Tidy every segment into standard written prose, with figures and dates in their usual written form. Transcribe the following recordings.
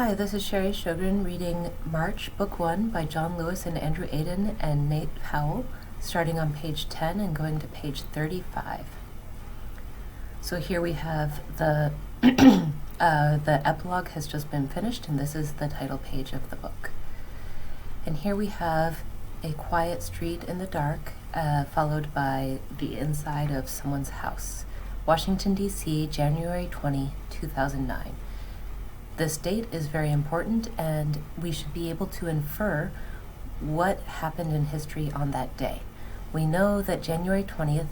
Hi, this is Sherry Shogren reading March, Book 1 by John Lewis and Andrew Aden and Nate Howell, starting on page 10 and going to page 35. So here we have the epilogue has just been finished, and this is the title page of the book. And here we have a quiet street in the dark, followed by the inside of someone's house. Washington, D.C., January 20, 2009. This date is very important, and we should be able to infer what happened in history on that day. We know that January 20th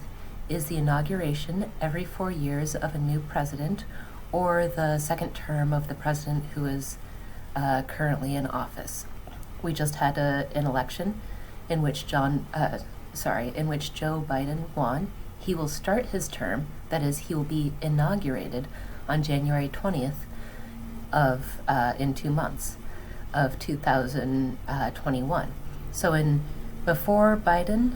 is the inauguration every 4 years of a new president, or the second term of the president who is currently in office. We just had an election in which Joe Biden won. He will start his term, that is, he will be inaugurated on January 20th in 2 months of 2021. So before Biden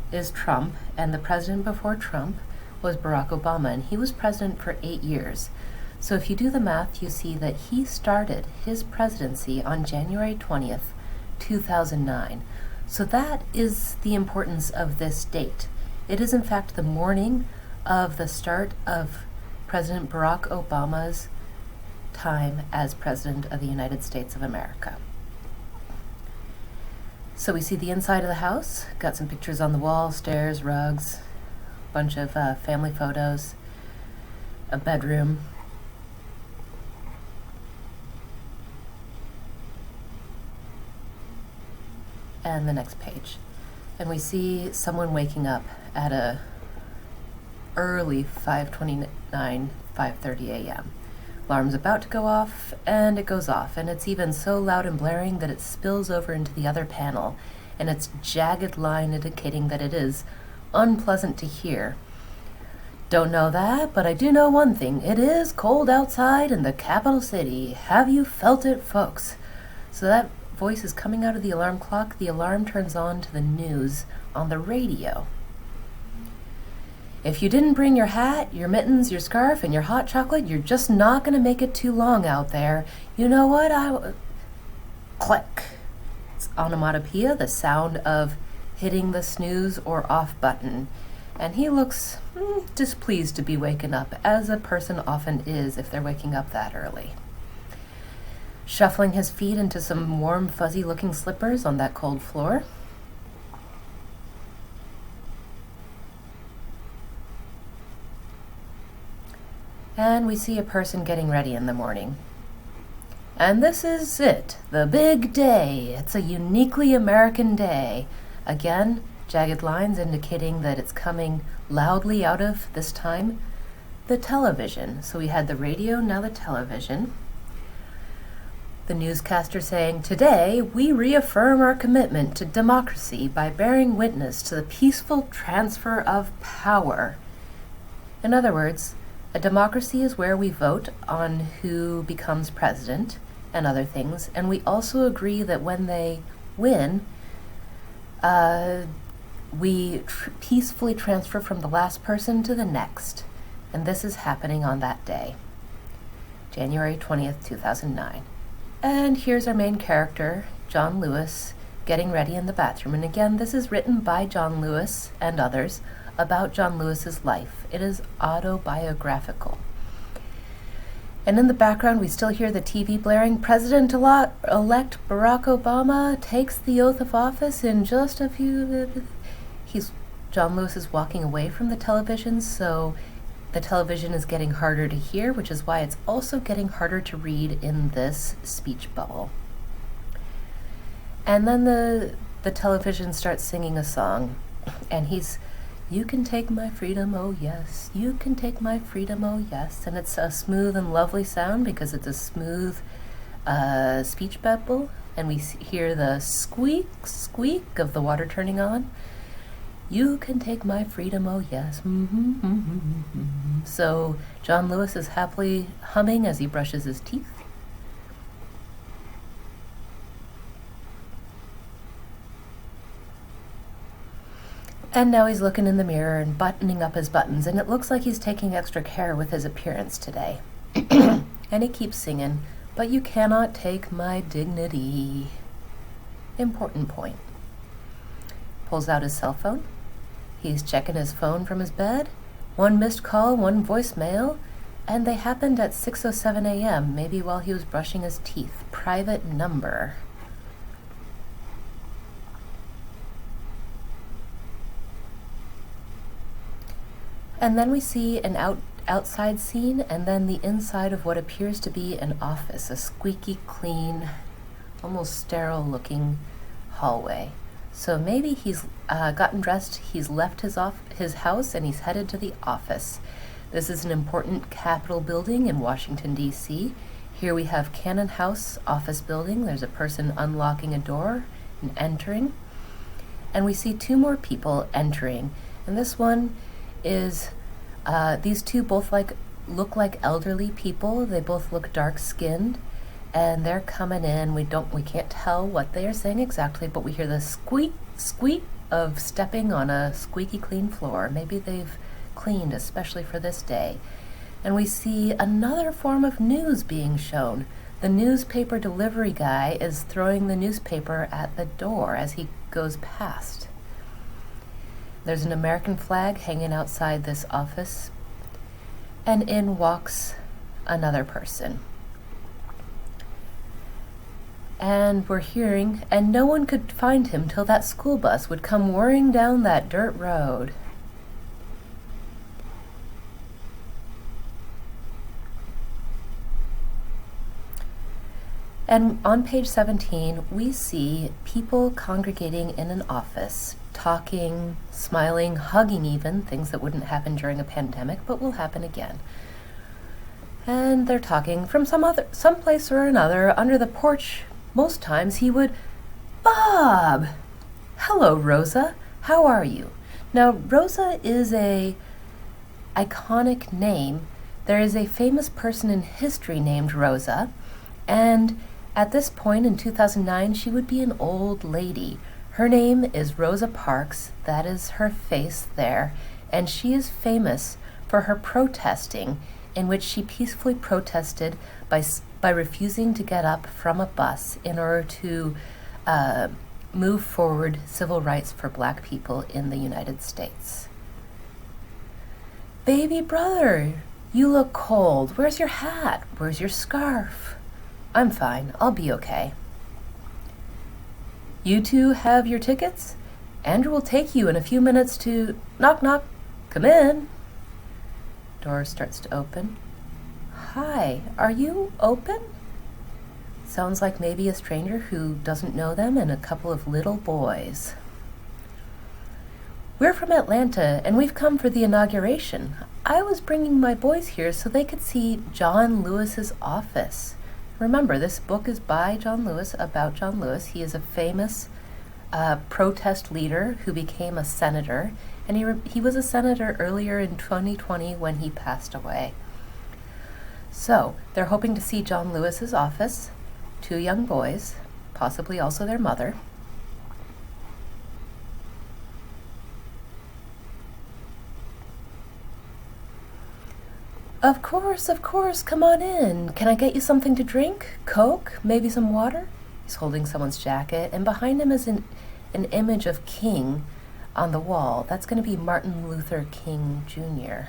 is Trump, and the president before Trump was Barack Obama, and he was president for 8 years. So if you do the math, you see that he started his presidency on January 20th, 2009. So that is the importance of this date. It is in fact the morning of the start of President Barack Obama's time as President of the United States of America. So we see the inside of the house, got some pictures on the wall, stairs, rugs, bunch of family photos, a bedroom. And the next page. And we see someone waking up at a early 5:30 a.m. Alarm's about to go off, and it goes off, and it's even so loud and blaring that it spills over into the other panel, and its jagged line indicating that it is unpleasant to hear. Don't know that, but I do know one thing. It is cold outside in the capital city. Have you felt it, folks? So that voice is coming out of the alarm clock. The alarm turns on to the news on the radio. If you didn't bring your hat, your mittens, your scarf, and your hot chocolate, you're just not going to make it too long out there. You know what? Click. It's onomatopoeia, the sound of hitting the snooze or off button. And he looks displeased to be waken up, as a person often is if they're waking up that early. Shuffling his feet into some warm, fuzzy-looking slippers on that cold floor. And we see a person getting ready in the morning. And this is it, the big day. It's a uniquely American day. Again, jagged lines indicating that it's coming loudly out of, this time, the television. So we had the radio, now the television. The newscaster saying, "Today, we reaffirm our commitment to democracy by bearing witness to the peaceful transfer of power." In other words, a democracy is where we vote on who becomes president and other things, and we also agree that when they win, we peacefully transfer from the last person to the next. And this is happening on that day, January 20th, 2009. And here's our main character, John Lewis, getting ready in the bathroom. And again, this is written by John Lewis and others about John Lewis's life. It is autobiographical. And in the background, we still hear the TV blaring. President-elect Barack Obama takes the oath of office in just a few... John Lewis is walking away from the television, so the television is getting harder to hear, which is why it's also getting harder to read in this speech bubble. And then the television starts singing a song, and "You can take my freedom, oh yes. You can take my freedom, oh yes." And it's a smooth and lovely sound because it's a smooth speech bubble. And we hear the squeak, squeak of the water turning on. "You can take my freedom, oh yes." So John Lewis is happily humming as he brushes his teeth. And now he's looking in the mirror and buttoning up his buttons, and it looks like he's taking extra care with his appearance today. And he keeps singing, but you cannot take my dignity. Important point. Pulls out his cell phone. He's checking his phone from his bed. One missed call, one voicemail, and they happened at 6:07 a.m., maybe while he was brushing his teeth. Private number. And then we see an outside scene, and then the inside of what appears to be an office, a squeaky clean, almost sterile looking hallway. So maybe he's gotten dressed, he's left his house, and he's headed to the office. This is an important Capitol building in Washington, D.C. Here we have Cannon House office building. There's a person unlocking a door and entering. And we see two more people entering. And this one is, these two both look like elderly people. They both look dark-skinned. And they're coming in. We can't tell what they are saying exactly, but we hear the squeak, squeak of stepping on a squeaky clean floor. Maybe they've cleaned especially for this day. And we see another form of news being shown. The newspaper delivery guy is throwing the newspaper at the door as he goes past. There's an American flag hanging outside this office, and in walks another person. And we're hearing, and no one could find him till that school bus would come whirring down that dirt road. And on page 17, we see people congregating in an office, talking, smiling, hugging even, things that wouldn't happen during a pandemic, but will happen again. And they're talking from some place or another under the porch. Most times he would, Bob! Hello, Rosa. How are you? Now, Rosa is a iconic name. There is a famous person in history named Rosa, and at this point in 2009, she would be an old lady. Her name is Rosa Parks. That is her face there, and she is famous for her protesting, in which she peacefully protested by refusing to get up from a bus in order to move forward civil rights for Black people in the United States. Baby brother, you look cold. Where's your hat? Where's your scarf? I'm fine. I'll be okay. You two have your tickets? Andrew will take you in a few minutes to knock knock. Come in. Door starts to open. Hi, are you open? Sounds like maybe a stranger who doesn't know them and a couple of little boys. We're from Atlanta and we've come for the inauguration. I was bringing my boys here so they could see John Lewis's office. Remember, this book is by John Lewis, about John Lewis. He is a famous protest leader who became a senator, and he was a senator earlier in 2020 when he passed away. So, they're hoping to see John Lewis's office, two young boys, possibly also their mother. Of course, come on in. Can I get you something to drink? Coke? Maybe some water? He's holding someone's jacket, and behind him is an image of King on the wall. That's going to be Martin Luther King Jr.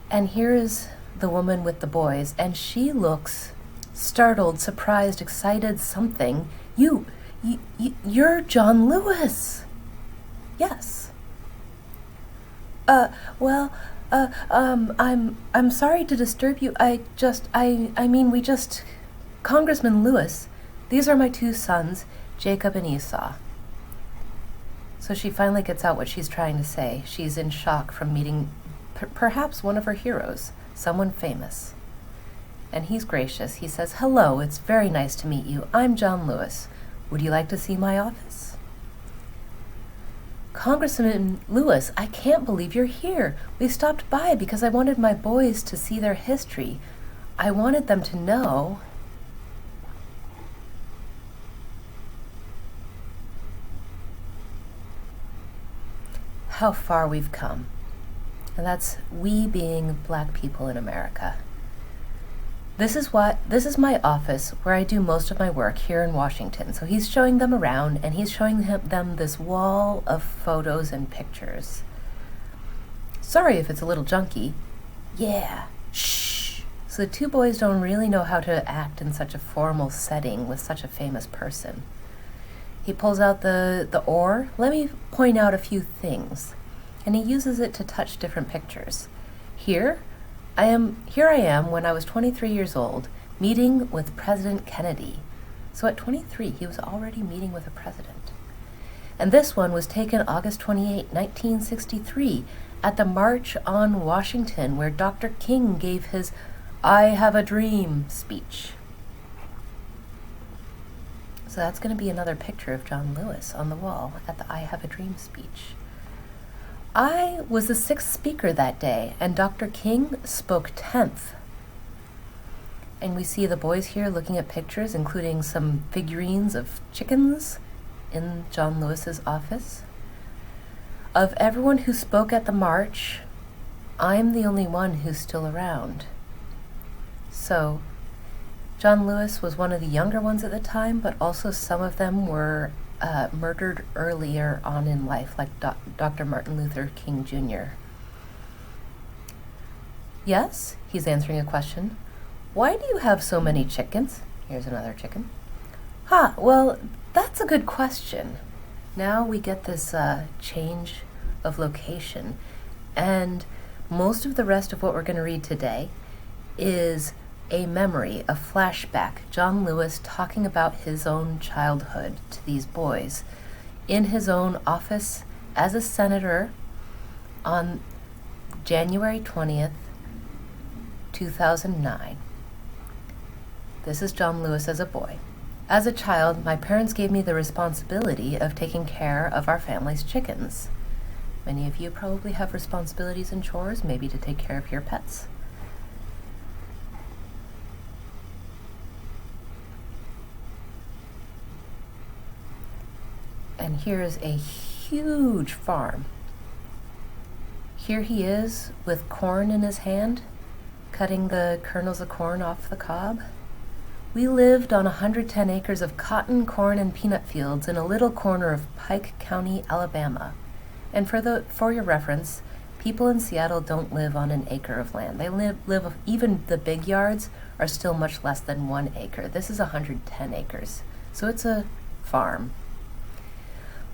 And here is the woman with the boys, and she looks startled, surprised, excited, something. You're John Lewis. Yes. I'm sorry to disturb you. Congressman Lewis, these are my two sons, Jacob and Esau. So she finally gets out what she's trying to say. She's in shock from meeting perhaps one of her heroes, someone famous. And he's gracious. He says, "Hello, it's very nice to meet you. I'm John Lewis. Would you like to see my office?" "Congressman Lewis, I can't believe you're here. We stopped by because I wanted my boys to see their history. I wanted them to know." How far we've come. And that's we being Black people in America. This is my office where I do most of my work here in Washington. So he's showing them around and he's showing them this wall of photos and pictures. Sorry if it's a little junky. Yeah, shh. So the two boys don't really know how to act in such a formal setting with such a famous person. He pulls out the oar. Let me point out a few things. And he uses it to touch different pictures. Here I am when I was 23 years old, meeting with President Kennedy. So at 23, he was already meeting with a president. And this one was taken August 28, 1963, at the March on Washington, where Dr. King gave his "I Have a Dream" speech. So that's going to be another picture of John Lewis on the wall at the "I Have a Dream" speech. I was the 6th speaker that day, and Dr. King spoke 10th. And we see the boys here looking at pictures, including some figurines of chickens in John Lewis's office. Of everyone who spoke at the march, I'm the only one who's still around. So, John Lewis was one of the younger ones at the time, but also some of them were murdered earlier on in life, like Dr. Martin Luther King Jr. Yes, he's answering a question. Why do you have so many chickens? Here's another chicken. Well, that's a good question. Now we get this change of location, and most of the rest of what we're going to read today is a memory, a flashback, John Lewis talking about his own childhood to these boys in his own office as a senator on January 20th, 2009. This is John Lewis as a boy. As a child, my parents gave me the responsibility of taking care of our family's chickens. Many of you probably have responsibilities and chores, maybe to take care of your pets. And here's a huge farm. Here he is with corn in his hand, cutting the kernels of corn off the cob. We lived on 110 acres of cotton, corn, and peanut fields in a little corner of Pike County, Alabama. And for your reference, people in Seattle don't live on an acre of land. They live even the big yards are still much less than 1 acre. This is 110 acres, so it's a farm.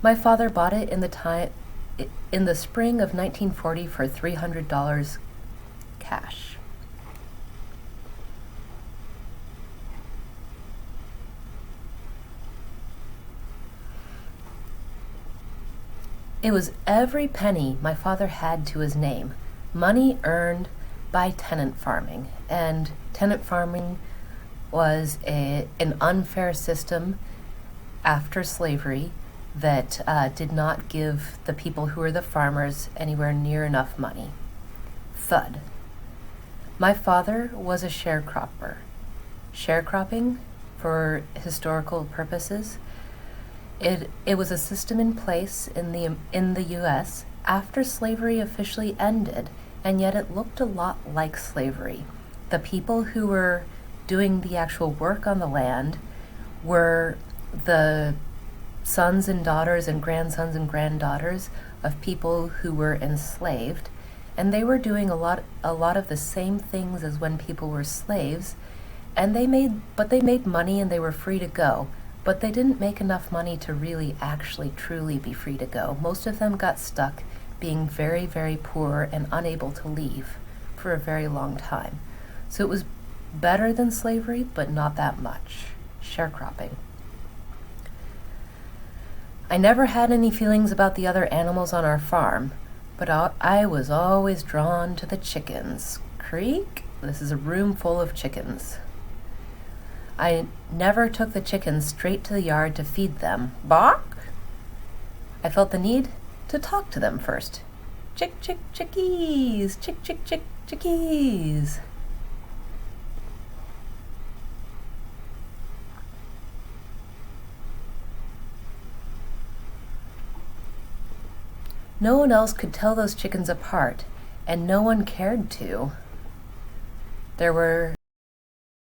My father bought it in the spring of 1940 for $300 cash. It was every penny my father had to his name, money earned by tenant farming. And tenant farming was an unfair system after slavery that did not give the people who were the farmers anywhere near enough money. Thud. My father was a sharecropper. Sharecropping, for historical purposes, it was a system in place in the U.S. after slavery officially ended, and yet it looked a lot like slavery. The people who were doing the actual work on the land were the sons and daughters and grandsons and granddaughters of people who were enslaved, and they were doing a lot of the same things as when people were slaves, and they made money and they were free to go, but they didn't make enough money to really actually truly be free to go. Most of them got stuck being very, very poor and unable to leave for a very long time. So it was better than slavery, but not that much. Sharecropping. I never had any feelings about the other animals on our farm, but I was always drawn to the chickens. Creak. This is a room full of chickens. I never took the chickens straight to the yard to feed them. Bark! I felt the need to talk to them first. Chick, chick, chickies! Chick, chick, chick, chickies! No one else could tell those chickens apart, and no one cared to. There were